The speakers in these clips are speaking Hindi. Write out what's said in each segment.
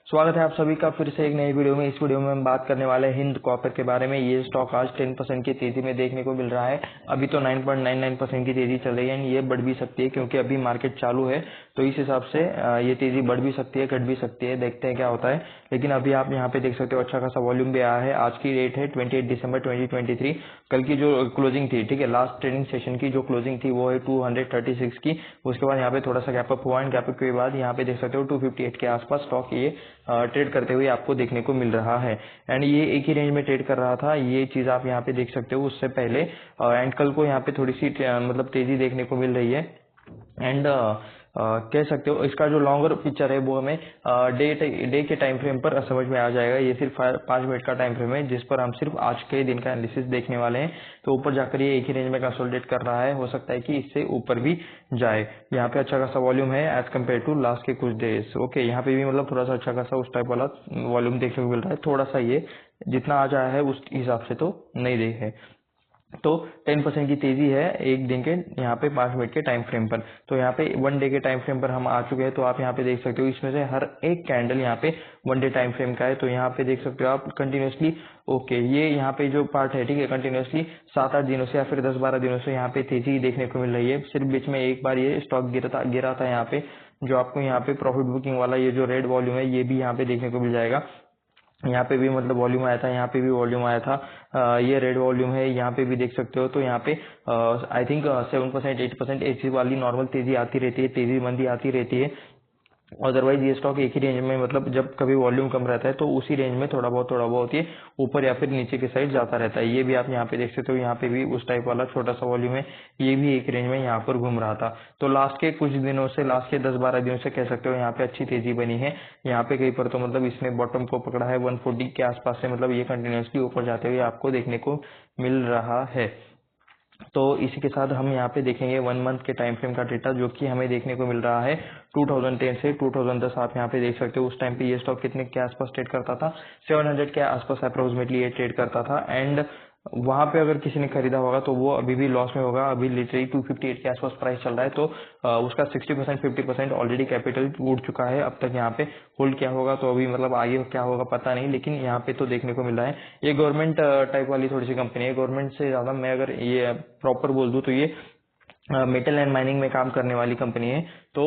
स्वागत है आप सभी का फिर से एक नई वीडियो में। इस वीडियो में हम बात करने वाले हैं हिंद कॉपर के बारे में। ये स्टॉक आज 10% की तेजी में देखने को मिल रहा है। अभी तो 9.99% की तेजी चल रही है, ये बढ़ भी सकती है क्योंकि अभी मार्केट चालू है, तो इस हिसाब से ये तेजी बढ़ भी सकती है, घट भी सकती है, देखते हैं क्या होता है। लेकिन अभी आप यहाँ पे देख सकते हो अच्छा खासा वॉल्यूम भी आया है। आज की डेट है 28 दिसंबर 2023। कल की जो क्लोजिंग थी, ठीक है, लास्ट ट्रेडिंग सेशन की जो क्लोजिंग थी वो है 236 की। उसके बाद यहाँ पे थोड़ा सा गैप अप हुआ है, गैप अप के बाद यहाँ पे देख सकते हो 258 के आसपास स्टॉक ये ट्रेड करते हुए आपको देखने को मिल रहा है। एंड ये एक ही रेंज में ट्रेड कर रहा था, ये चीज आप यहाँ पे देख सकते हो उससे पहले। एंड कल को यहाँ पे थोड़ी सी मतलब तेजी देखने को मिल रही है। एंड कह सकते हो इसका जो लॉन्गर पिक्चर है वो हमें डे के टाइम फ्रेम पर समझ में आ जाएगा। ये सिर्फ 5 मिनट का टाइम फ्रेम है जिस पर हम सिर्फ आज के दिन का एनालिसिस देखने वाले हैं। तो ऊपर जाकर ये एक ही रेंज में कंसोलिडेट कर रहा है, हो सकता है कि इससे ऊपर भी जाए। यहाँ पे अच्छा खासा वॉल्यूम है एज कम्पेयर टू लास्ट के कुछ डेज। ओके, यहाँ पे भी मतलब थोड़ा सा अच्छा खासा उस टाइप वाला वॉल्यूम देखने को मिल रहा है। थोड़ा सा ये जितना आज आया है उस हिसाब से तो नहीं देखे, तो 10% की तेजी है एक दिन के यहाँ पे 5 मिनट के टाइम फ्रेम पर। तो यहाँ पे 1 डे के टाइम फ्रेम पर हम आ चुके हैं। तो आप यहाँ पे देख सकते हो इसमें से हर एक कैंडल यहाँ पे 1 डे टाइम फ्रेम का है। तो यहाँ पे देख सकते हो आप कंटिन्यूसली, ओके, ये यहाँ पे जो पार्ट है, ठीक है, कंटिन्यूसली 7-8 दिनों से या फिर 10-12 दिनों से यहाँ पे तेजी देखने को मिल रही है। सिर्फ बीच में एक बार ये स्टॉक गिरा था यहाँ पे, जो आपको यहाँ पे प्रॉफिट बुकिंग वाला ये जो रेड वॉल्यूम है ये भी यहाँ पे देखने को मिल जाएगा। यहाँ पे भी मतलब वॉल्यूम आया था, यहाँ पे भी वॉल्यूम आया था। ये रेड वॉल्यूम है, यहाँ पे भी देख सकते हो। तो यहाँ पे आई थिंक 7% 8% ऐसी वाली नॉर्मल तेजी आती रहती है, तेजी मंदी आती रहती है। अदरवाइज ये स्टॉक एक ही रेंज में, मतलब जब कभी वॉल्यूम कम रहता है तो उसी रेंज में थोड़ा बहुत ये ऊपर या फिर नीचे के साइड जाता रहता है। ये भी आप यहाँ पे देख सकते हो, यहाँ पे भी उस टाइप वाला छोटा सा वॉल्यूम है, ये भी एक रेंज में यहाँ पर घूम रहा था। तो लास्ट के कुछ दिनों से, लास्ट के 10-12 दिनों से कह सकते हो यहाँ पे अच्छी तेजी बनी है। यहाँ पे कहीं पर तो मतलब इसने बॉटम को पकड़ा है 140 के आसपास से, मतलब ये कंटिन्यूसली ऊपर जाते हुए आपको देखने को मिल रहा है। तो इसी के साथ हम यहाँ पे देखेंगे 1 मंथ के टाइम फ्रेम का डेटा, जो कि हमें देखने को मिल रहा है 2010 से 2010। आप यहाँ पे देख सकते हो उस टाइम पे ये स्टॉक कितने के आसपास ट्रेड करता था, 700 के आसपास अप्रोक्सीमेटली ये ट्रेड करता था। एंड वहां पे अगर किसी ने खरीदा होगा तो वो अभी भी लॉस में होगा। अभी लिटरली 258 के आसपास प्राइस चल रहा है, तो उसका 60% 50% ऑलरेडी कैपिटल उड़ चुका है। अब तक यहाँ पे होल्ड क्या होगा, तो अभी मतलब आगे क्या होगा पता नहीं, लेकिन यहाँ पे तो देखने को मिल रहा है। ये गवर्नमेंट टाइप वाली थोड़ी सी कंपनी है। गवर्नमेंट से ज्यादा मैं अगर ये प्रॉपर बोल दूं तो ये मेटल एंड माइनिंग में काम करने वाली कंपनी है। तो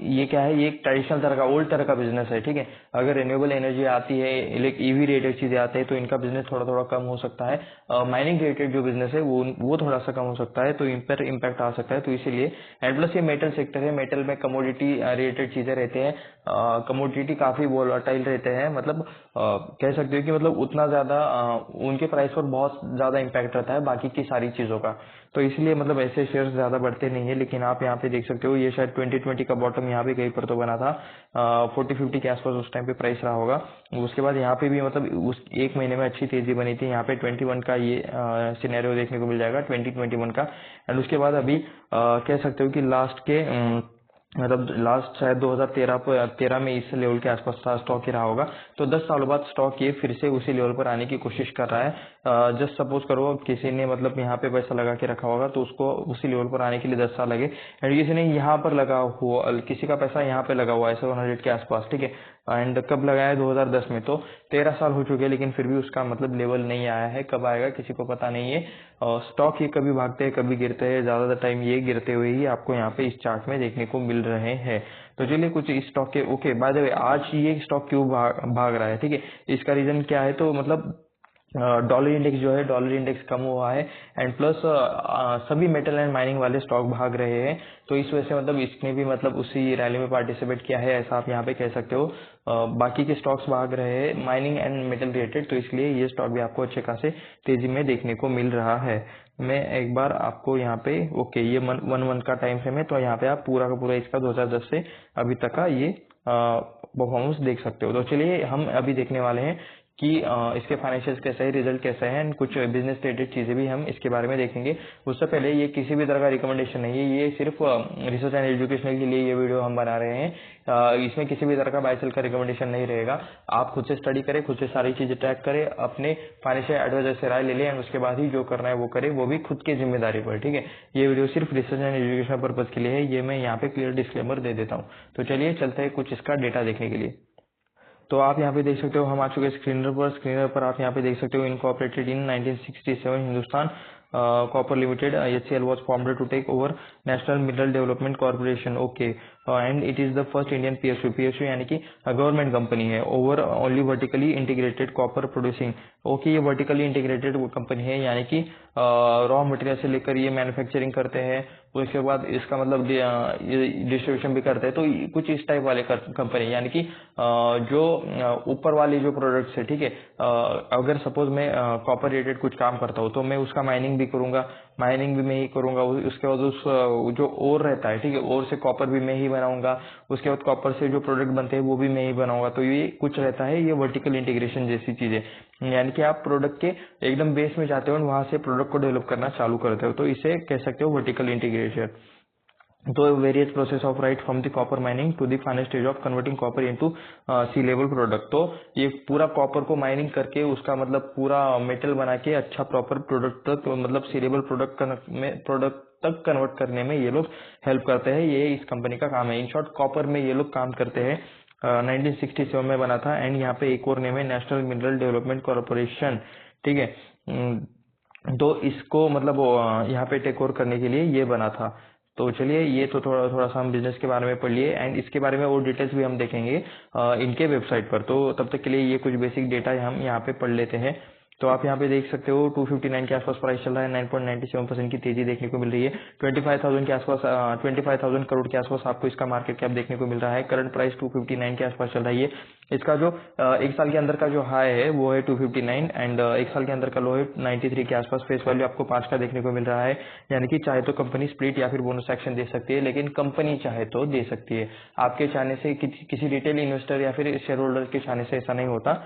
ये क्या है, ये एक ट्रेडिशनल तरह का, ओल्ड तरह का बिजनेस है, ठीक है। अगर रिन्यूएबल एनर्जी आती है, ईवी रिलेटेड चीजें आते हैं तो इनका बिजनेस थोड़ा थोड़ा कम हो सकता है। माइनिंग रिलेटेड जो बिजनेस है वो थोड़ा सा कम हो सकता है, तो इन पर इम्पैक्ट आ सकता है। तो इसीलिए एंड प्लस ये मेटल सेक्टर है, मेटल में कमोडिटी रिलेटेड चीजें रहते हैं। कमोडिटी काफी वोलाटाइल रहते हैं, मतलब कह सकते हो कि मतलब उतना ज्यादा उनके प्राइस पर बहुत ज्यादा इम्पैक्ट रहता है बाकी की सारी चीजों का। तो इसलिए मतलब ऐसे शेयर्स ज्यादा बढ़ते नहीं है। लेकिन आप यहाँ पे देख सकते हो ये शायद 2020 का बॉटम यहाँ पे कहीं पर तो बना था, 40-50 के आसपास उस टाइम पे प्राइस रहा होगा। उसके बाद यहाँ पे भी मतलब उस एक महीने में अच्छी तेजी बनी थी। यहाँ पे 21 का ये सिनेरियो देखने को मिल जाएगा, 2021 का। एंड उसके बाद अभी कह सकते हो कि लास्ट के मतलब लास्ट शायद 2013 में इस लेवल के आसपास था स्टॉक ही रहा होगा। तो 10 सालों बाद स्टॉक ये फिर से उसी लेवल पर आने की कोशिश कर रहा है। जस्ट सपोज करो किसी ने मतलब यहाँ पे पैसा लगा के रखा होगा तो उसको उसी लेवल पर आने के लिए 10 साल लगे। एंड किसी ने यहाँ पर लगा हुआ, किसी का पैसा यहाँ पे लगा हुआ है 700 के आसपास, ठीक है। एंड कब लगाया है 2010 में, तो 13 साल हो चुके हैं, लेकिन फिर भी उसका मतलब लेवल नहीं आया है। कब आएगा किसी को पता नहीं है। स्टॉक ये कभी भागते हैं कभी गिरते हैं, ज्यादातर टाइम ये गिरते हुए ही आपको यहाँ पे इस चार्ट में देखने को मिल रहे हैं। तो चलिए कुछ इस स्टॉक के, ओके, बाय द वे आज ये स्टॉक क्यों भाग रहा है, ठीक है, इसका रीजन क्या है। तो मतलब डॉलर इंडेक्स जो है, डॉलर इंडेक्स कम हुआ है। एंड प्लस सभी मेटल एंड माइनिंग वाले स्टॉक भाग रहे हैं। तो इस वजह से मतलब इसने भी मतलब उसी रैली में पार्टिसिपेट किया है, ऐसा आप यहाँ पे कह सकते हो। बाकी के स्टॉक्स भाग रहे हैं माइनिंग एंड मेटल रिलेटेड, तो इसलिए ये स्टॉक भी आपको अच्छे खासे तेजी में देखने को मिल रहा है। मैं एक बार आपको यहाँ पे, ओके, ये 1 मंथ का टाइम फ्रेम है, तो यहाँ पे आप पूरा का पूरा इसका 2010 से अभी तक का ये परफॉर्मेंस देख सकते हो। तो चलिए हम अभी देखने वाले हैं कि इसके फाइनेंशियल्स कैसे है, रिजल्ट कैसा है, एंड कुछ बिजनेस रिलेटेड चीजें भी हम इसके बारे में देखेंगे। उससे पहले ये किसी भी तरह का रिकमेंडेशन नहीं है, ये सिर्फ रिसर्च एंड एजुकेशन के लिए ये वीडियो हम बना रहे हैं। इसमें किसी भी तरह का बाय सेल का रिकमेंडेशन नहीं रहेगा। आप खुद से स्टडी करें, खुद से सारी चीजें ट्रैक करें, अपने फाइनेंशियल एडवाइजर से राय ले लें, एंड उसके बाद ही जो करना है वो करें, वो भी खुद की जिम्मेदारी पर, ठीक है। ये वीडियो सिर्फ रिसर्च एंड एजुकेशन पर्पज के लिए है, ये मैं यहाँ पे क्लियर डिस्क्लेमर दे देता हूँ। तो चलिए चलते हैं कुछ इसका डेटा देखने के लिए। तो आप यहाँ पे देख सकते हो हम आ चुके हैं स्क्रीनर पर आप यहाँ पे देख सकते हो incorporated in 1967 Hindustan copper limited HCL was formed to take over national mineral development corporation okay and it is the first Indian PSU यानी कि गवर्नमेंट कंपनी है over only vertically integrated copper producing okay ये वर्टिकली इंटीग्रेटेड कंपनी है यानी कि रॉ मटेरियल से लेकर ये मैन्युफैक्चरिंग करते हैं उसके बाद इसका मतलब डिस्ट्रीब्यूशन भी करते हैं तो कुछ इस टाइप वाले कंपनी यानी कि जो ऊपर वाले जो प्रोडक्ट्स है ठीक है अगर सपोज मैं कॉपर रिलेटेड कुछ काम करता हूँ तो मैं उसका माइनिंग भी करूंगा माइनिंग भी मैं ही करूंगा उसके बाद उस जो ओर रहता है ठीक है ओर से कॉपर भी मैं ही बनाऊंगा उसके बाद कॉपर से जो प्रोडक्ट बनते हैं वो भी मैं ही बनाऊंगा तो ये कुछ रहता है ये वर्टिकल इंटीग्रेशन जैसी चीजें यानी कि आप प्रोडक्ट के एकदम बेस में जाते हो और वहां से प्रोडक्ट को डेवलप करना चालू करते हो तो इसे कह सकते हो वर्टिकल इंटीग्रेशन तो various process of right from the copper mining to the final stage of converting copper into sea level product तो ये पूरा कॉपर को माइनिंग करके उसका मतलब पूरा मेटल बना के अच्छा प्रॉपर प्रोडक्ट तक मतलब सी लेवल प्रोडक्ट तक कन्वर्ट करने में ये लोग हेल्प करते हैं ये इस कंपनी का काम है इन शॉर्ट कॉपर में ये लोग काम करते हैं 1967 में बना था एंड यहाँ पे एक और नेम है नेशनल मिनरल डेवलपमेंट कॉर्पोरेशन ठीक है तो इसको मतलब यहाँ पे टेक ओवर करने के लिए ये बना था तो चलिए ये तो थोड़ा सा हम बिजनेस के बारे में पढ़ लिए एंड इसके बारे में और डिटेल्स भी हम देखेंगे इनके वेबसाइट पर तो तब तक के लिए ये कुछ बेसिक डेटा हम यहाँ पे पढ़ लेते हैं तो आप यहाँ पे देख सकते हो 259 के आसपास प्राइस चल रहा है 9.97% की तेजी देखने को मिल रही है 25,000 के आसपास 25,000 करोड़ के आसपास आपको इसका मार्केट कैप देखने को मिल रहा है करंट प्राइस 259 के आसपास चल रही है इसका जो एक साल के अंदर का जो हाई है वो है 259 एंड एक साल के अंदर का लो है 93 के आसपास फेस वैल्यू आपको 5 का देखने को मिल रहा है यानी कि चाहे तो कंपनी स्प्लिट या फिर बोनस एक्शन दे सकती है लेकिन कंपनी चाहे तो दे सकती है आपके चाहने से किसी रिटेल इन्वेस्टर या फिर शेयर होल्डर के चाहने से ऐसा नहीं होता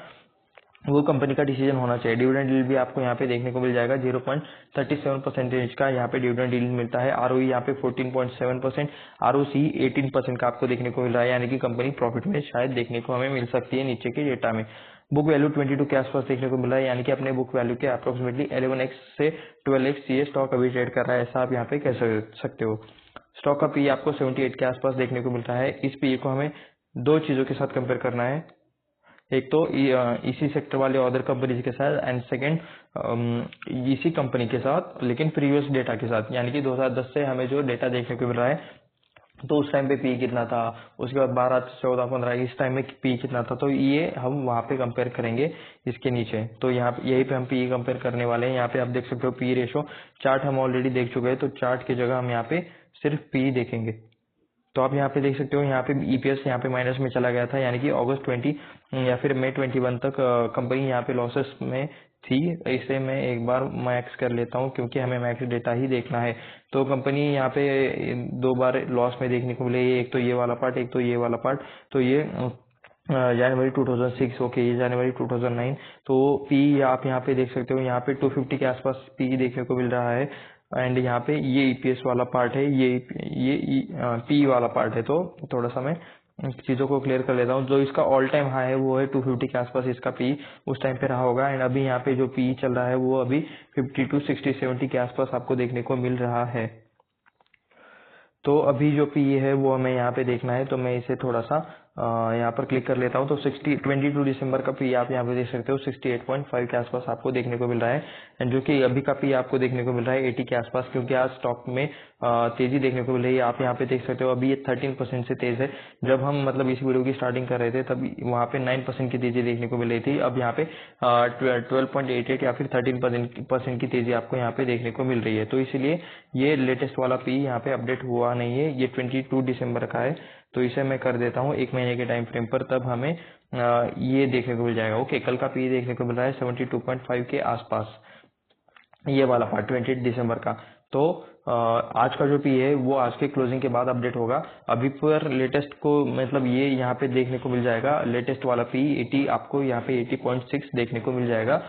वो कंपनी का डिसीजन होना चाहिए डिविडेंड यील्ड भी आपको यहाँ पे देखने को मिल जाएगा 0.37% का यहाँ पे डिविडेंड यील्ड मिलता है आरओई यहाँ पे 14.7% आरओसी 18% का आपको देखने को मिल रहा है यानी कि कंपनी प्रॉफिट में शायद देखने को हमें मिल सकती है नीचे के डेटा में बुक वैल्यू 22 के आसपास देखने को मिल रहा है यानी कि अपने बुक वैल्यू के अप्रोक्सीमेटली 11x से 12x ये स्टॉक अभी ट्रेड कर रहा है ऐसा आप यहाँ पे कह सकते हो स्टॉक का पी आपको 78 के आसपास देखने को मिलता है इस पी को हमें दो चीजों के साथ कंपेयर करना है एक तो इसी सेक्टर वाले अदर कंपनीज के साथ एंड सेकंड इसी कंपनी के साथ लेकिन प्रीवियस डेटा के साथ यानी कि 2010 से हमें जो डेटा देखने को मिल रहा है तो उस टाइम पे पी कितना था उसके बाद 12, 14, 15 इस टाइम में पी कितना था तो ये हम वहां पे कंपेयर करेंगे इसके नीचे तो यहाँ यही पे हम पी कंपेयर करने वाले हैं यहाँ पे आप देख सकते हो पी रेशो चार्ट हम ऑलरेडी देख चुके हैं तो चार्ट की जगह हम यहाँ पे सिर्फ पी देखेंगे तो आप यहाँ पे देख सकते हो यहाँ पे ईपीएस यहाँ पे माइनस में चला गया था यानी कि अगस्त 20 या फिर मई 21 तक कंपनी यहाँ पे लॉसेस में थी इसे मैं एक बार मैक्स कर लेता हूँ क्योंकि हमें मैक्स डेटा ही देखना है तो कंपनी यहाँ पे दो बार लॉस में देखने को मिले एक तो ये वाला पार्ट एक तो ये वाला पार्ट तो ये जनवरी 2006 ओके ये जनवरी 2009 तो पी आप यहाँ पे देख सकते हो यहाँ पे 250 के आसपास पी देखने को मिल रहा है एंड यहाँ पे ये ईपीएस वाला पार्ट है ये पी वाला पार्ट है तो थोड़ा सा मैं चीजों को क्लियर कर लेता हूँ जो इसका ऑल टाइम हाई है वो है 250 के आसपास इसका पी उस टाइम पे रहा होगा एंड अभी यहाँ पे जो पी चल रहा है वो अभी 52, 60, 70 के आसपास आपको देखने को मिल रहा है तो अभी जो पी है वो हमें यहाँ पे देखना है तो मैं इसे थोड़ा सा यहाँ पर क्लिक कर लेता हूँ तो 22 दिसंबर का पी आप यहाँ पे देख सकते हो 68.5 के आसपास आपको देखने को मिल रहा है एंड जो कि अभी का पी आपको देखने को मिल रहा है 80 के आसपास क्योंकि आज स्टॉक में तेजी देखने को मिल रही है आप यहाँ पे देख सकते हो अभी ये 13% से तेज है जब हम मतलब इस वीडियो की स्टार्टिंग कर रहे थे तब वहाँ पे 9% की तेजी देखने को मिल रही थी अब यहाँ पे 12.88 या फिर 13% की तेजी आपको यहाँ पे देखने को मिल रही है तो इसलिए ये लेटेस्ट वाला पी यहाँ पे अपडेट हुआ नहीं है ये 22 दिसंबर का है तो इसे मैं कर देता हूँ एक महीने के टाइम फ्रेम पर तब हमें ये देखने को मिल जाएगा ओके कल का पी देखने को मिल रहा है 72.5 के आसपास ये वाला पार्ट 28 दिसंबर का तो आज का जो पी है वो आज के क्लोजिंग के बाद अपडेट होगा अभी पर लेटेस्ट को मतलब ये यहाँ पे देखने को मिल जाएगा लेटेस्ट वाला पी 80 आपको यहाँ पे 80.6 देखने को मिल जाएगा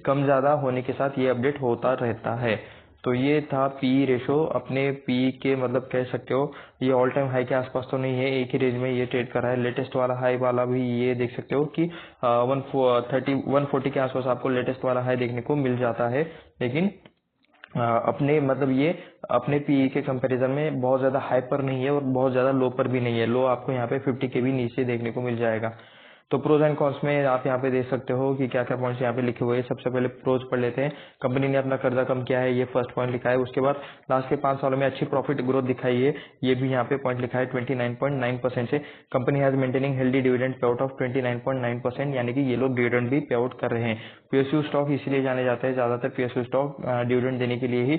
कम ज्यादा होने के साथ ये अपडेट होता रहता है तो ये था पी रेशो अपने पी के मतलब कह सकते हो ये ऑल टाइम हाई के आसपास तो नहीं है एक ही रेंज में ये ट्रेड कर रहा है लेटेस्ट वाला हाई वाला भी ये देख सकते हो कि 140 के आसपास आपको लेटेस्ट वाला हाई देखने को मिल जाता है लेकिन अपने मतलब ये अपने पी के कंपैरिजन में बहुत ज्यादा हाई पर नहीं है और बहुत ज्यादा लो पर भी नहीं है लो आपको यहाँ पे 50 के भी नीचे देखने को मिल जाएगा तो प्रोज एंड कॉन्स में आप यहाँ पे देख सकते हो कि क्या क्या पॉइंट्स यहाँ पे लिखे हुए हैं। सबसे पहले प्रोज पढ़ लेते हैं। कंपनी ने अपना कर्जा कम किया है, ये फर्स्ट पॉइंट लिखा है। उसके बाद लास्ट के 5 सालों में अच्छी प्रॉफिट ग्रोथ दिखाई है, ये भी यहाँ पे पॉइंट लिखा है 29.9% से। Company has maintaining healthy dividend pay out of 29.9%, यानी कि ये लोग डिविडेंड भी पे आउट कर रहे हैं। पीएसयू स्टॉक इसलिए जाने जाते हैं, ज्यादातर पीएसयू स्टॉक डिविडेंड देने के लिए ही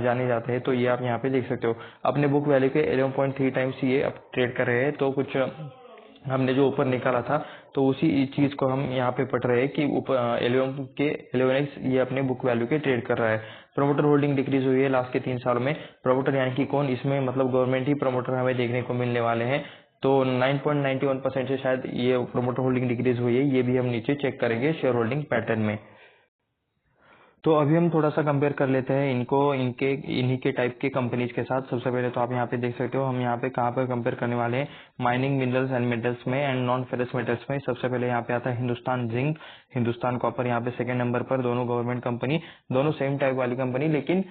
जाने जाते हैं। तो ये आप यहाँ पे देख सकते हो। अपने बुक वैल्यू के 11.3 टाइम्स ये अब ट्रेड कर रहे हैं। तो कुछ हमने जो ऊपर निकाला था तो उसी चीज को हम यहाँ पे पढ़ रहे हैं कि ऊपर 11x ये अपने बुक वैल्यू के ट्रेड कर रहा है। प्रमोटर होल्डिंग डिक्रीज हुई है लास्ट के 3 सालों में। प्रमोटर यानी कि कौन, इसमें मतलब गवर्नमेंट ही प्रमोटर हमें देखने को मिलने वाले हैं। तो 9.91% से शायद ये प्रमोटर होल्डिंग डिक्रीज हुई है, ये भी हम नीचे चेक करेंगे शेयर होल्डिंग पैटर्न में। तो अभी हम थोड़ा सा कंपेयर कर लेते हैं इनको इन्हीं के टाइप के कंपनीज के साथ। सबसे पहले तो आप यहाँ पे देख सकते हो हम यहाँ पे कहाँ पर कंपेयर करने वाले हैं, माइनिंग मिनरल्स एंड मेटल्स में एंड नॉन फेरस मेटल्स में। सबसे पहले यहाँ पे आता है हिंदुस्तान जिंक, हिंदुस्तान कॉपर यहाँ पे सेकंड नंबर पर। दोनों गवर्नमेंट कंपनी, दोनों सेम टाइप वाली कंपनी, लेकिन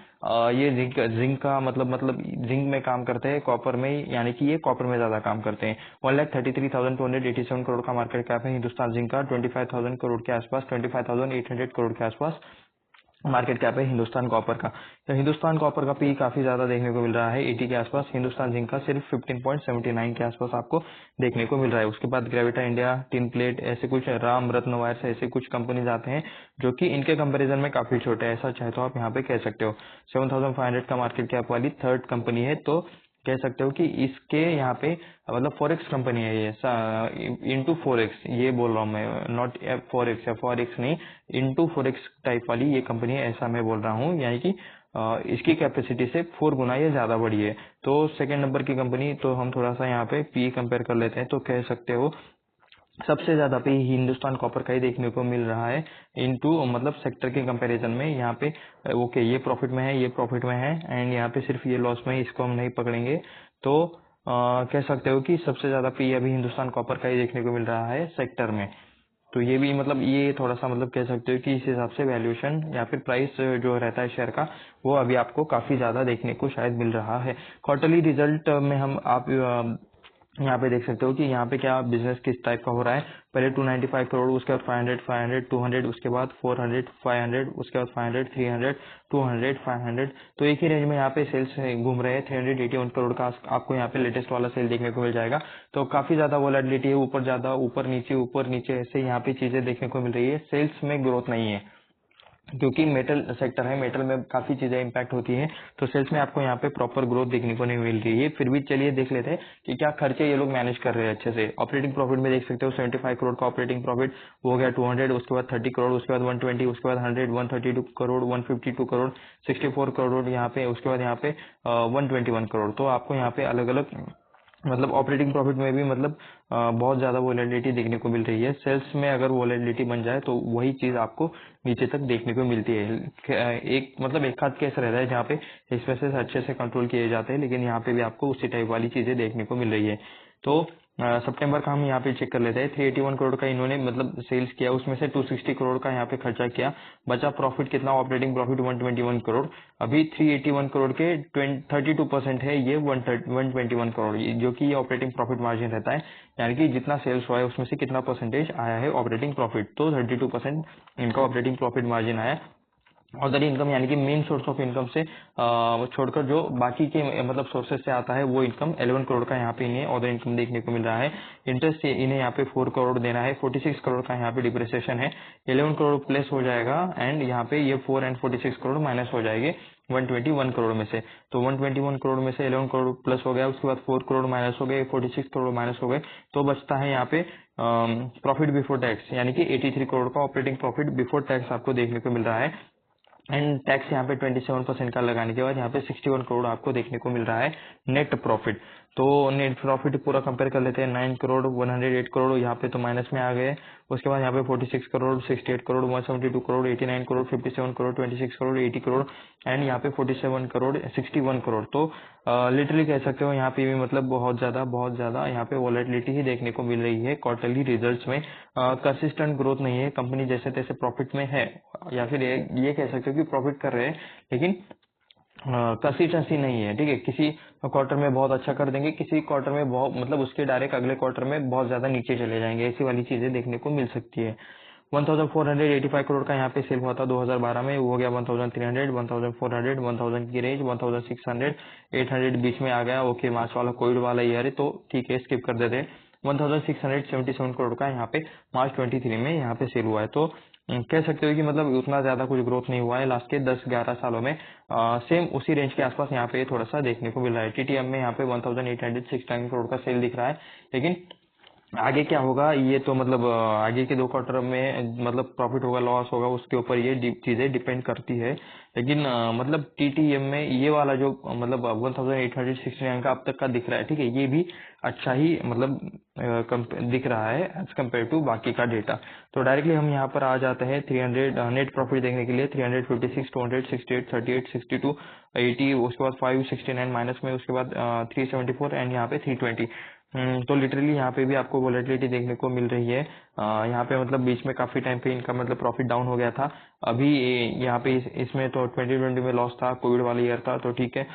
ये जिंक का मतलब जिंक में काम करते हैं, कॉपर में, यानी कि ये कॉपर में ज्यादा काम करते हैं। 1,33,287 करोड़ का मार्केट कैप है हिंदुस्तान जिंक का। 25,000 करोड़ के आसपास, 25,800 करोड़ के आसपास मार्केट कैप है हिंदुस्तान कॉपर का। तो हिंदुस्तान कॉपर का पी काफी ज्यादा देखने को मिल रहा है, 80 के आसपास। हिंदुस्तान जिंक का सिर्फ 15.79 के आसपास आपको देखने को मिल रहा है। उसके बाद ग्रेविटा इंडिया, टिन प्लेट, ऐसे कुछ राम रत्न वायर्स, ऐसे कुछ कंपनीज आते हैं जो कि इनके कंपैरिजन में काफी छोटे हैं, ऐसा चाहे तो आप यहाँ पे कह सकते हो। 7,500 का मार्केट कैप वाली थर्ड कंपनी है। तो कह सकते हो कि इसके यहाँ पे मतलब फॉरेक्स कंपनी है ये, इंटू फोरेक्स ये बोल रहा हूँ मैं, नॉट फॉरेक्स या फॉरेक्स नहीं, इंटू फोरेक्स टाइप वाली ये कंपनी है, ऐसा मैं बोल रहा हूँ। यानी कि इसकी कैपेसिटी से 4 गुना ये ज्यादा बड़ी है। तो सेकंड नंबर की कंपनी, तो हम थोड़ा सा यहाँ पे पी कंपेयर कर लेते हैं। तो कह सकते हो सबसे ज्यादा पे हिंदुस्तान कॉपर का ही देखने को मिल रहा है इनटू मतलब सेक्टर के कंपैरिजन में। यहाँ पे ओके ये प्रॉफिट में है, ये प्रॉफिट में है, एंड यहाँ पे सिर्फ ये लॉस में है, इसको हम नहीं पकड़ेंगे। तो कह सकते हो कि सबसे ज्यादा पे अभी हिंदुस्तान कॉपर का ही देखने को मिल रहा है सेक्टर में। तो ये भी मतलब ये थोड़ा सा मतलब कह सकते हो कि इस हिसाब से वैल्यूएशन या फिर प्राइस जो रहता है शेयर का, वो अभी आपको काफी ज्यादा देखने को शायद मिल रहा है। क्वार्टरली रिजल्ट में हम आप यहाँ पे देख सकते हो कि यहाँ पे क्या बिजनेस किस टाइप का हो रहा है। पहले 295 करोड़, उसके बाद 500, 500, 200, उसके बाद 400, 500, उसके बाद 500, 300, 200, 500। तो एक ही रेंज में यहाँ पे सेल्स घूम रहे हैं। 381 करोड़ का आपको यहाँ पे लेटेस्ट वाला सेल देखने को मिल जाएगा। तो काफी ज्यादा वोलेटिलिटी है, ऊपर ज्यादा, ऊपर नीचे ऐसे यहाँ पे चीजें देखने को मिल रही है। सेल्स में ग्रोथ नहीं है क्योंकि मेटल सेक्टर है, मेटल में काफी चीजें इंपैक्ट होती हैं, तो सेल्स में आपको यहाँ पे प्रॉपर ग्रोथ देखने को नहीं मिल रही है। फिर भी चलिए देख लेते हैं कि क्या खर्चे ये लोग मैनेज कर रहे हैं अच्छे से। ऑपरेटिंग प्रॉफिट में देख सकते हो 75 करोड़ का ऑपरेटिंग प्रॉफिट हो गया, 200, उसके बाद 30 करोड़, उसके बाद 120, उसके बाद 100, 132 करोड़, 152 करोड़, 64 करोड़ यहाँ पे, उसके बाद यहाँ पे 121 करोड़। तो आपको यहाँ पे अलग अलग मतलब ऑपरेटिंग प्रॉफिट में भी मतलब बहुत ज्यादा वोलेटिलिटी देखने को मिल रही है। सेल्स में अगर वोलेटिलिटी बन जाए तो वही चीज आपको नीचे तक देखने को मिलती है। एक मतलब एक आध केस रहता है जहाँ पे एक्सपेंसेस अच्छे से कंट्रोल किए जाते हैं, लेकिन यहाँ पे भी आपको उसी टाइप वाली चीजें देखने को मिल रही है। तो सितंबर का हम यहाँ पे चेक कर लेते हैं। 381 करोड़ का इन्होंने मतलब सेल्स किया, उसमें से 260 करोड़ का यहाँ पे खर्चा किया, बचा प्रॉफिट कितना, ऑपरेटिंग प्रॉफिट 121 करोड़। अभी 381 करोड़ के 32% है ये 121 करोड़, जो कि ये ऑपरेटिंग प्रॉफिट मार्जिन रहता है, यानी कि जितना सेल्स हुआ है उसमें से कितना परसेंटेज आया है ऑपरेटिंग प्रॉफिट। तो 32% इनका ऑपरेटिंग प्रॉफिट मार्जिन आया। अदर इनकम यानी कि मेन सोर्स ऑफ इनकम से छोड़कर जो बाकी के मतलब सोर्सेज से आता है वो इनकम 11 करोड़ का यहाँ पे इन्हें अदर इनकम देखने को मिल रहा है। इंटरेस्ट इन्हें यहाँ पे 4 करोड़ देना है, 46 करोड़ का यहाँ पे डिप्रिसिएशन है, 11 करोड़ प्लस हो जाएगा, एंड यहाँ पे ये 4 एंड 46 करोड़ माइनस हो जाएंगे 121 करोड़ में से। तो 121 करोड़ में से 11 करोड़ प्लस हो गया, उसके बाद 4 करोड़ माइनस हो गए, 46 करोड़ माइनस हो गए, तो बचता है यहाँ पे प्रॉफिट बिफोर टैक्स, यानी कि 83 करोड़ का ऑपरेटिंग प्रॉफिट बिफोर टैक्स आपको देखने को मिल रहा है। एंड टैक्स यहाँ पे 27% का लगाने के बाद यहाँ पे 61 करोड़ आपको देखने को मिल रहा है नेट प्रॉफिट। तो नेट प्रॉफिट पूरा कंपेयर कर लेते हैं। 9 करोड़, 108 करोड़ यहाँ पे तो माइनस में आ गए। उसके बाद यहाँ पे 46 करोड़, 68 करोड़, 172 करोड़, 89 करोड़, 57 करोड़, 26 करोड़, 80 करोड़, एंड यहाँ पे 47 करोड़, 61 करोड़। तो लिटरली कह सकते हो यहाँ पे भी मतलब बहुत ज्यादा यहाँ पे वॉलेटिलिटी ही देखने को मिल रही है क्वार्टरली रिजल्ट्स में। कंसिस्टेंट ग्रोथ नहीं है, कंपनी जैसे तैसे प्रॉफिट में है, या फिर ये कह सकते हो कि प्रॉफिट कर रहे हैं, लेकिन कंसिस्टेंसी नहीं है, ठीक है। किसी क्वार्टर में बहुत अच्छा कर देंगे, किसी क्वार्टर में बहुत मतलब उसके डायरेक्ट अगले क्वार्टर में बहुत ज्यादा नीचे चले जाएंगे, ऐसी वाली चीजें देखने को मिल सकती है। 1485 करोड़ का यहाँ पे सेल हुआ था 2012 में, वो हो गया 1300, 1400, 1000 की रेंज, 1600, 800 बीच में आ गया। ओके, मार्च वाला कोविड वाला ईयर है तो ठीक है, स्किप कर देते हैं। 1677 करोड़ का यहाँ पे मार्च 23 में यहाँ पे सेल हुआ है। तो कह सकते हो कि मतलब उतना ज्यादा कुछ ग्रोथ नहीं हुआ है लास्ट के 10-11 सालों में। सेम उसी रेंज के आसपास यहाँ पे थोड़ा सा देखने को मिल रहा है। टीटीएम में यहाँ पे 1869 करोड़ का सेल दिख रहा है, लेकिन आगे क्या होगा ये तो मतलब आगे के 2 क्वार्टर में मतलब प्रॉफिट होगा लॉस होगा उसके ऊपर ये चीजें डिपेंड करती है। लेकिन मतलब टीटीएम में ये वाला जो मतलब 1869 का अब तक का दिख रहा है, ठीक है, ये भी अच्छा ही मतलब दिख रहा है एज कम्पेयर टू बाकी का डेटा। तो डायरेक्टली हम यहाँ पर आ जाते हैं 300 नेट प्रॉफिट देखने के लिए। 356, 200, 68, 38, 62, 80, उसके बाद 569 माइनस में, उसके बाद 374 एंड यहाँ पे 320। तो लिटरली यहाँ पे भी आपको वोलेटिलिटी देखने को मिल रही है। यहाँ पे मतलब बीच में काफी टाइम पे इनका मतलब प्रॉफिट डाउन हो गया था। अभी यहाँ पे इसमें तो 2020 में लॉस था, कोविड वाला ईयर था, तो ठीक है।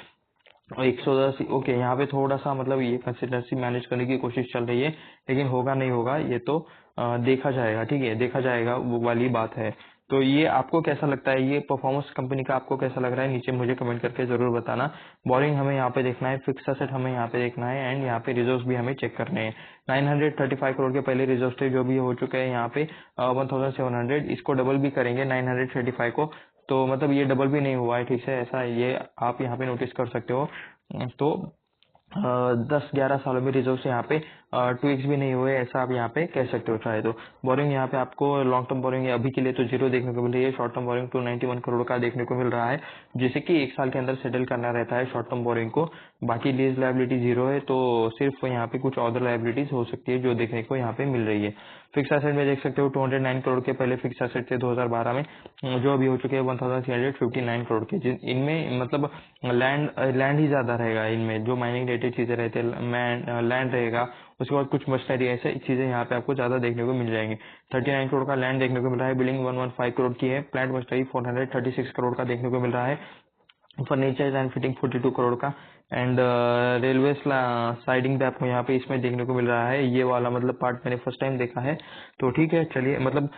110, ओके, यहाँ पे थोड़ा सा मतलब ये कंसिस्टेंसी मैनेज करने की कोशिश चल रही है, लेकिन होगा नहीं होगा ये तो देखा जाएगा, ठीक है, देखा जाएगा, वो वाली बात है। तो ये आपको कैसा लगता है, ये परफॉर्मेंस कंपनी का आपको कैसा लग रहा है, नीचे मुझे कमेंट करके जरूर बताना। बोरिंग हमें यहाँ पे देखना है, फिक्स एसेट हमें यहाँ पे देखना है, एंड यहाँ पे रिजर्व्स भी हमें चेक करने हैं। 935 करोड़ के पहले रिजर्व थे जो भी हो चुके हैं यहाँ पे 1700, इसको डबल भी करेंगे 935 को, तो मतलब ये डबल भी नहीं हुआ है, ठीक है, ऐसा ये आप यहाँ पे नोटिस कर सकते हो। तो 10-11 सालों में रिजर्व से यहाँ पे 2x भी नहीं हुए, ऐसा आप यहाँ पे कह सकते हो चाहे तो। बोरिंग यहाँ पे आपको लॉन्ग टर्म बोरिंग अभी के लिए तो जीरो देखने को मिल रही है, शॉर्ट टर्म बोरिंग 291 करोड़ का देखने को मिल रहा है, जिसे कि 1 साल के अंदर सेटल करना रहता है शॉर्ट टर्म बोरिंग को। बाकी लीज लाइबिलिटी जीरो है, तो सिर्फ यहाँ पे कुछ अदर लाइबिलिटीज हो सकती है जो देखने को यहाँ पे मिल रही है। फिक्स एसेट में देख सकते हो 209 करोड़ के पहले फिक्स एसेट थे 2012 में, जो अभी हो चुके हैं 1359 करोड़ के। इनमें मतलब लैंड ही ज्यादा रहेगा, इनमें जो माइनिंग रिलेटेड चीजें रहते हैं लैंड रहेगा, उसके बाद कुछ मशीनरी ऐसे चीजें यहाँ पे आपको ज्यादा देखने को मिल जाएंगी। 39 करोड़ का लैंड देखने को मिल रहा है, बिल्डिंग 115 करोड़ की है, प्लांट मशीनरी 436 करोड़ का देखने को मिल रहा है, फर्नीचर एंड फिटिंग 42 करोड़ का, एंड रेलवे साइडिंग भी आपको यहाँ पे इसमें देखने को मिल रहा है। ये वाला मतलब पार्ट मैंने फर्स्ट टाइम देखा है, तो ठीक है, चलिए मतलब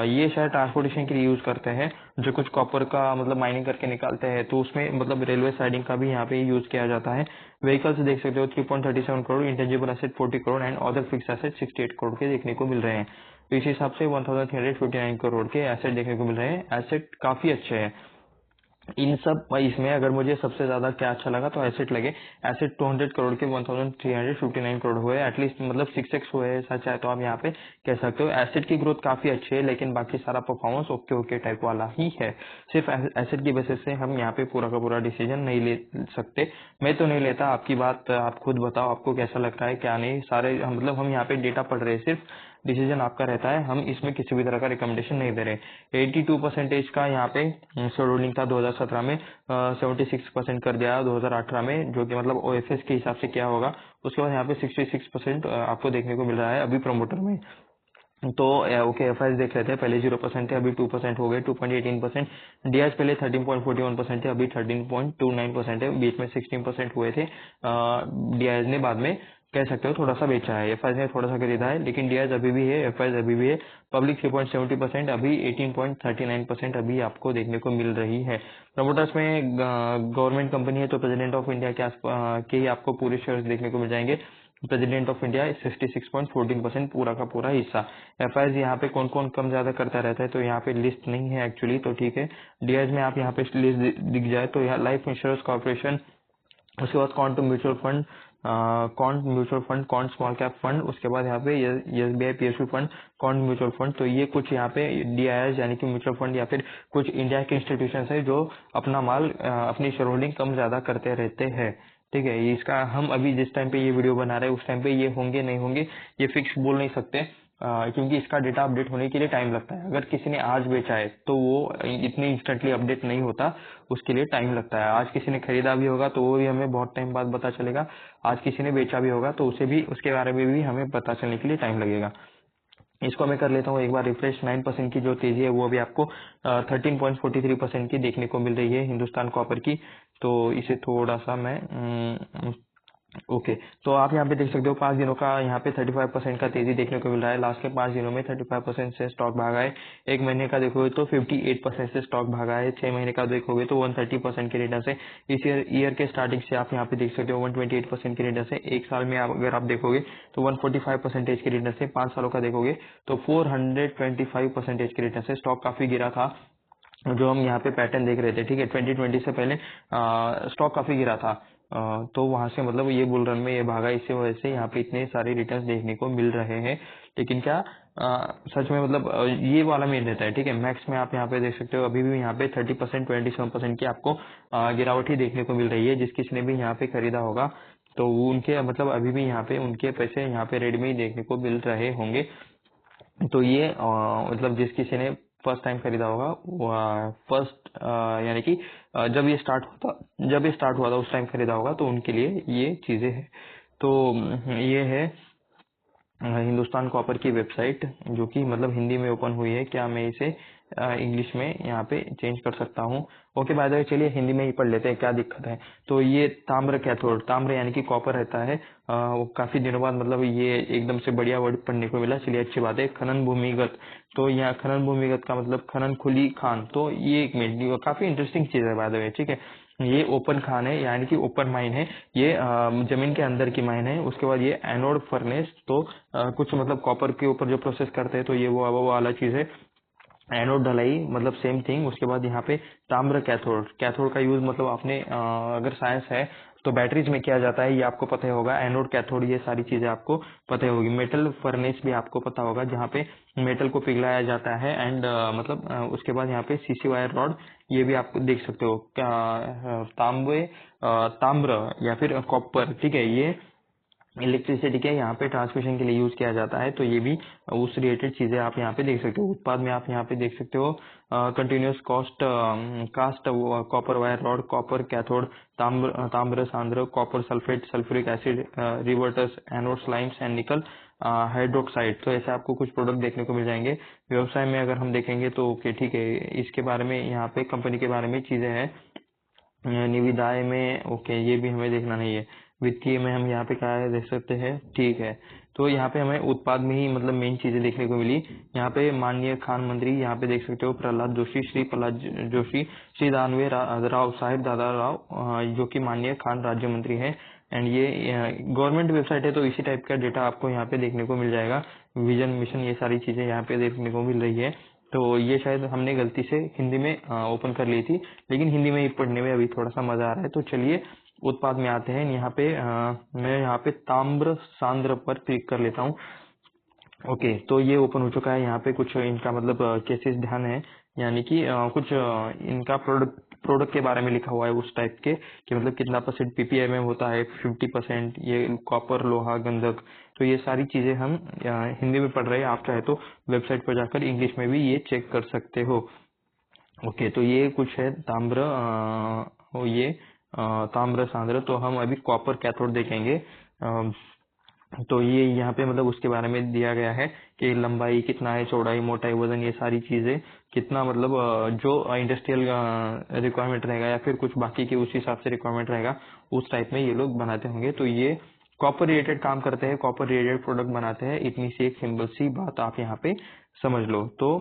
ये शायद ट्रांसपोर्टेशन के लिए यूज करते हैं, जो कुछ कॉपर का मतलब माइनिंग करके निकालते हैं, तो उसमें मतलब रेलवे साइडिंग का भी यहाँ पे यूज किया जाता है। व्हीकल्स देख सकते हो 3.37 crore, intangible asset 40 crore and other fix asset 68 crore के देखने को मिल रहे हैं। तो इस हिसाब से 1359 करोड़ के एसेट देखने को मिल रहे हैं। एसेट काफी अच्छे हैं इन सब इसमें। अगर मुझे सबसे ज्यादा क्या अच्छा लगा तो एसेट लगे, एसेट 200 करोड़ के 1359 करोड़ हुए, एटलीस्ट मतलब 6x हुए, सच है तो आप यहाँ पे कह सकते हो। एसेट की ग्रोथ काफी अच्छी है, लेकिन बाकी सारा परफॉर्मेंस ओके ओके टाइप वाला ही है। सिर्फ एसेट की बेसिस से हम यहाँ पे पूरा का पूरा डिसीजन नहीं ले सकते, मैं तो नहीं लेता, आपकी बात आप खुद बताओ आपको कैसा लग रहा है क्या नहीं। सारे मतलब हम यहाँ पे डेटा पढ़ रहे हैं, सिर्फ डिसीजन आपका रहता है, हम इसमें किसी भी तरह का रिकमेंडेशन नहीं दे रहे। 82% का यहाँ पे शेड्यूलिंग था 2017 में, 76% कर दिया 2018 में, जो कि मतलब ओएफएस के हिसाब से क्या होगा। उसके बाद यहाँ पे 66% आपको देखने को मिल रहा है अभी प्रमोटर में। तो ओके, एफ देख लेते हैं, पहले 0% थे, अभी 2% हो गए, 2.18%। डीआईएस पहले 13.41% थे, अभी 13.29% है, बीच में 16% हुए थे। डीआईएस ने बाद में कह सकते हो थोड़ा सा बेचा है, एफ ने थोड़ा सा खरीदा है, लेकिन डीआईएस अभी भी है, एफ अभी भी है। पब्लिक 3.70%, अभी 18.39% अभी आपको देखने को मिल रही है। प्रमोटर्स में गवर्नमेंट कंपनी है, तो प्रेसिडेंट ऑफ इंडिया के ही आपको पूरे शेयर्स देखने को मिल जाएंगे। प्रेसिडेंट ऑफ इंडिया 66.14% पूरा का पूरा हिस्सा। एफ यहाँ पे कौन कौन कम ज्यादा करता रहता है, तो यहाँ पे लिस्ट नहीं है एक्चुअली, तो ठीक है। डीआईएस में आप यहाँ पे लिस्ट दिख जाए तो यहाँ लाइफ इंश्योरेंस कॉर्पोरेशन, उसके बाद can't mutual fund, can't small cap fund, उसके बाद यहाँ पे SBI PSU fund, can't mutual fund. तो ये कुछ यहाँ पे डीआईएस यानी कि म्यूचुअल फंड या फिर कुछ इंडिया के इंस्टीट्यूशन है जो अपना माल अपनी शेयर होल्डिंग कम ज्यादा करते रहते हैं, ठीक है। इसका हम अभी जिस टाइम पे ये वीडियो बना रहे हैं उस टाइम पे ये होंगे नहीं होंगे ये फिक्स बोल नहीं सकते, क्योंकि इसका डेटा अपडेट होने के लिए टाइम लगता है। अगर किसी ने आज बेचा है तो वो इतनी इंस्टेंटली अपडेट नहीं होता, उसके लिए टाइम लगता है। आज किसी ने खरीदा भी होगा तो वो भी हमें बहुत टाइम बाद पता चलेगा, आज किसी ने बेचा भी होगा तो उसे भी उसके बारे में भी हमें पता चलने के लिए टाइम लगेगा। इसको मैं कर लेता हूँ एक बार रिफ्रेश। 9% की जो तेजी है वो अभी आपको 13.43% की देखने को मिल रही है हिंदुस्तान कॉपर की। तो इसे थोड़ा सा मैं ओके तो आप यहाँ पे देख सकते हो 5 दिनों का यहाँ पे 35% का तेजी देखने को मिल रहा है। लास्ट के 5 दिनों में 35% से स्टॉक भागा है। एक महीने का देखोगे तो 58% से स्टॉक भागा है। 6 महीने का देखोगे तो 130% के रिटर्न से इस ईयर के स्टार्टिंग से आप यहाँ पे देख सकते हो 128% के रिटर्न से। एक साल में अगर आप देखोगे तो 145% के रिटर्न से। 5 सालों का देखोगे तो 425% के रिटर्न से स्टॉक काफी गिरा था। जो हम यहाँ पे पैटर्न देख रहे थे, ठीक है, 2020 से पहले स्टॉक काफी गिरा था। तो वहां से मतलब ये बुल रन में ये भागा, इसी वजह से यहाँ पे इतने सारे रिटर्न्स देखने को मिल रहे हैं। लेकिन क्या सच में मतलब ये वाला मेन रहता है, ठीक है। मैक्स में आप यहाँ पे देख सकते हो अभी भी यहाँ पे 30% 27% की आपको गिरावट ही देखने को मिल रही है। जिस किसी ने भी यहाँ पे खरीदा होगा तो वो उनके मतलब अभी भी यहाँ पे उनके पैसे यहाँ पे रेड में ही देखने को मिल रहे होंगे। तो ये मतलब जिस किसी ने फर्स्ट टाइम खरीदा होगा, फर्स्ट यानी कि जब ये स्टार्ट हुआ था उस टाइम खरीदा होगा तो उनके लिए ये चीजें हैं। तो ये है हिंदुस्तान कॉपर की वेबसाइट, जो कि मतलब हिंदी में ओपन हुई है। क्या मैं इसे इंग्लिश में यहाँ पे चेंज कर सकता हूँ? ओके, बाय द वे चलिए हिंदी में ही पढ़ लेते हैं, क्या दिक्कत है। तो ये ताम्र कैथोड, ताम्र यानी कि कॉपर रहता है। वो काफी दिनों बाद मतलब ये एकदम से बढ़िया वर्ड पढ़ने को मिला, चलिए अच्छी बात है। खनन भूमिगत, तो यहाँ खनन भूमिगत का मतलब खनन खुली खान, तो ये एक मिनट काफी इंटरेस्टिंग चीज है बाय द वे, ठीक है। ये ओपन खान है यानी कि ओपन माइन है, ये जमीन के अंदर की माइन है। उसके बाद ये एनोड फर्नेस, तो कुछ मतलब कॉपर के ऊपर जो प्रोसेस करते हैं तो ये वो वाला चीज है। एनोड ढलाई मतलब सेम थिंग। उसके बाद यहाँ पे ताम्र कैथोड, कैथोड का यूज मतलब आपने अगर साइंस है तो बैटरीज में किया जाता है, ये आपको पता ही होगा। एनोड कैथोड ये सारी चीजें आपको पता ही होगी। मेटल फर्नेस भी आपको पता होगा, जहाँ पे मेटल को पिघलाया जाता है। एंड मतलब उसके बाद यहाँ पे सीसी वायर रॉड, ये भी आप देख सकते हो। ताम्र या फिर कॉपर, ठीक है, ये इलेक्ट्रिसिटी के यहाँ पे ट्रांसमिशन के लिए यूज किया जाता है। तो ये भी उस रिलेटेड चीजें आप यहाँ पे देख सकते हो। उत्पाद में आप यहाँ पे देख सकते हो continuous cast copper wire rod, copper cathode, ताम्र सांद्र, copper sulphate, sulphuric acid, reverters, anode slimes and nickel hydroxide. तो ऐसे आपको कुछ प्रोडक्ट देखने को मिल जाएंगे। व्यवसाय में अगर हम देखेंगे तो ओके ठीक है, इसके बारे में यहाँ पे कंपनी के बारे में चीजें हैं। निविदाएं में ओके, ये भी हमें देखना नहीं है। वित्तीय में हम यहाँ पे क्या देख सकते हैं, ठीक है। तो यहाँ पे हमें उत्पाद में ही मतलब मेन चीजें देखने को मिली। यहाँ पे माननीय खान मंत्री यहाँ पे देख सकते हो प्रहलाद जोशी, श्री प्रहलाद जोशी, श्री दानवे राव साहिब दादा राव, जो कि माननीय खान राज्य मंत्री है। एंड ये गवर्नमेंट वेबसाइट है, तो इसी टाइप का डेटा आपको यहाँ पे देखने को मिल जाएगा। विजन मिशन ये सारी चीजें यहाँ पे देखने को मिल रही है। तो ये शायद हमने गलती से हिंदी में ओपन कर ली थी, लेकिन हिंदी में ही पढ़ने में अभी थोड़ा सा मजा आ रहा है। तो चलिए उत्पाद में आते हैं। यहाँ पे मैं यहाँ पे ताम्र सांद्र पर क्लिक कर लेता हूँ। ओके, तो ये ओपन हो चुका है। यहाँ पे कुछ इनका मतलब केसेस ध्यान है, यानी कि कुछ इनका प्रोडक्ट के बारे में लिखा हुआ है उस टाइप के, कि मतलब कितना परसेंट पीपीआई में होता है, 50%, ये कॉपर लोहा गंधक। तो ये सारी चीजें हम हिंदी में पढ़ रहे हैं। आप चाहे तो वेबसाइट पर जाकर इंग्लिश में भी ये चेक कर सकते हो। ओके, तो ये कुछ है ताम्र ये ताम्र सांद्र। तो हम अभी कॉपर कैथोड देखेंगे। तो ये यहाँ पे मतलब उसके बारे में दिया गया है कि लंबाई कितना है, चौड़ाई, मोटाई, वजन, ये सारी चीजें कितना मतलब जो इंडस्ट्रियल रिक्वायरमेंट रहेगा या फिर कुछ बाकी के उस हिसाब से रिक्वायरमेंट रहेगा, उस टाइप में ये लोग बनाते होंगे। तो ये कॉपर रिलेटेड काम करते हैं, कॉपर रिलेटेड प्रोडक्ट बनाते हैं। इतनी सी एक सिंपल सी बात आप यहाँ पे समझ लो। तो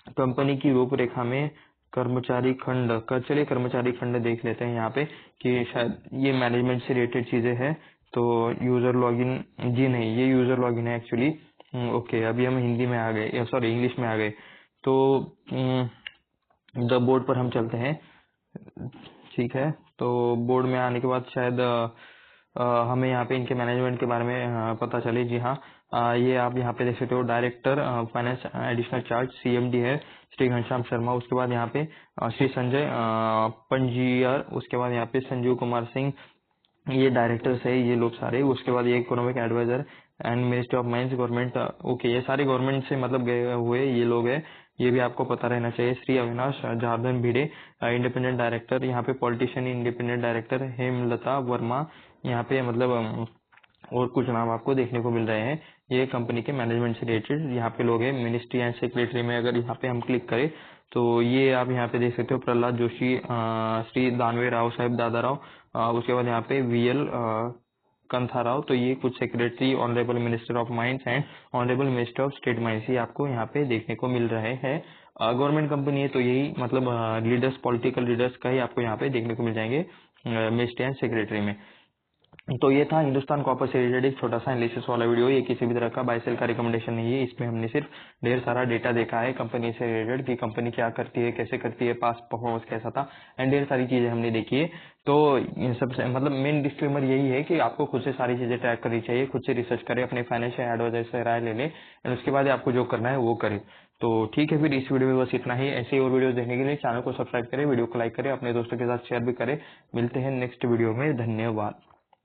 कंपनी की रूपरेखा में कर्मचारी खंड कर, चलिए कर्मचारी खंड देख लेते हैं यहाँ पे, कि शायद ये मैनेजमेंट से रिलेटेड चीजें हैं। तो यूजर लॉगिन, जी नहीं, ये यूजर लॉगिन है एक्चुअली। ओके, अभी हम हिंदी में आ गए, सॉरी इंग्लिश में आ गए। तो द बोर्ड पर हम चलते हैं, ठीक है। तो बोर्ड में आने के बाद शायद हमें यहाँ पे इनके मैनेजमेंट के बारे में पता चले। जी हाँ, ये आप यहाँ पे देख सकते हो। Director finance additional charge CMD है श्री घनश्याम शर्मा। उसके बाद यहाँ पे श्री संजय पंजियर। उसके बाद यहाँ पे संजीव कुमार सिंह, ये डायरेक्टर्स है ये लोग सारे। उसके बाद ये economic advisor and ministry of mines government. Okay, ये सारे गवर्नमेंट से मतलब गए हुए ये लोग हैं, ये भी आपको पता रहना चाहिए। श्री अविनाश जनार्दन भिड़े इंडिपेंडेंट डायरेक्टर। यहाँ पे politician independent director Hemlata Verma. यहाँ पे मतलब और कुछ नाम आपको देखने को मिल रहे हैं। ये कंपनी के मैनेजमेंट से रिलेटेड यहाँ पे लोग हैं। मिनिस्ट्री एंड सेक्रेटरी में अगर यहाँ पे हम क्लिक करें तो ये आप यहाँ पे देख सकते हो, प्रहलाद जोशी, श्री दानवे राव साहेब दादाराव, उसके बाद यहाँ पे VL कंथाराव। तो ये कुछ secretary, honourable minister of mines and honourable minister of state mines, ये आपको यहाँ पे देखने को मिल रहे हैं। गवर्नमेंट कंपनी है तो यही मतलब लीडर्स, पॉलिटिकल लीडर्स का ही आपको यहाँ पे देखने को मिल जाएंगे मिनिस्टर एंड सेक्रेटरी में। तो ये था हिंदुस्तान कॉपर से रिलेटेड एक छोटा सा एनालिसिस वाला वीडियो। ये किसी भी तरह का बाय सेल का रिकमेंडेशन नहीं है, इसमें हमने सिर्फ ढेर सारा डेटा देखा है कंपनी से रिलेटेड कि कंपनी क्या करती है, कैसे करती है, पास्ट परफॉर्मेंस कैसा था, एंड ढेर सारी चीजें हमने देखी है। तो इन सबसे मतलब मेन डिस्क्लेमर यही है कि आपको खुद से सारी चीजें ट्रैक करनी चाहिए, खुद से रिसर्च करें, अपने फाइनेंशियल एडवाइजर से राय ले लें, एंड उसके बाद आपको जो करना है वो करें। तो ठीक है, फिर इस वीडियो में बस इतना ही। ऐसे ही और वीडियो देखने के लिए चैनल को सब्सक्राइब करें, वीडियो को लाइक करें, अपने दोस्तों के साथ शेयर भी करें। मिलते हैं नेक्स्ट वीडियो में, धन्यवाद।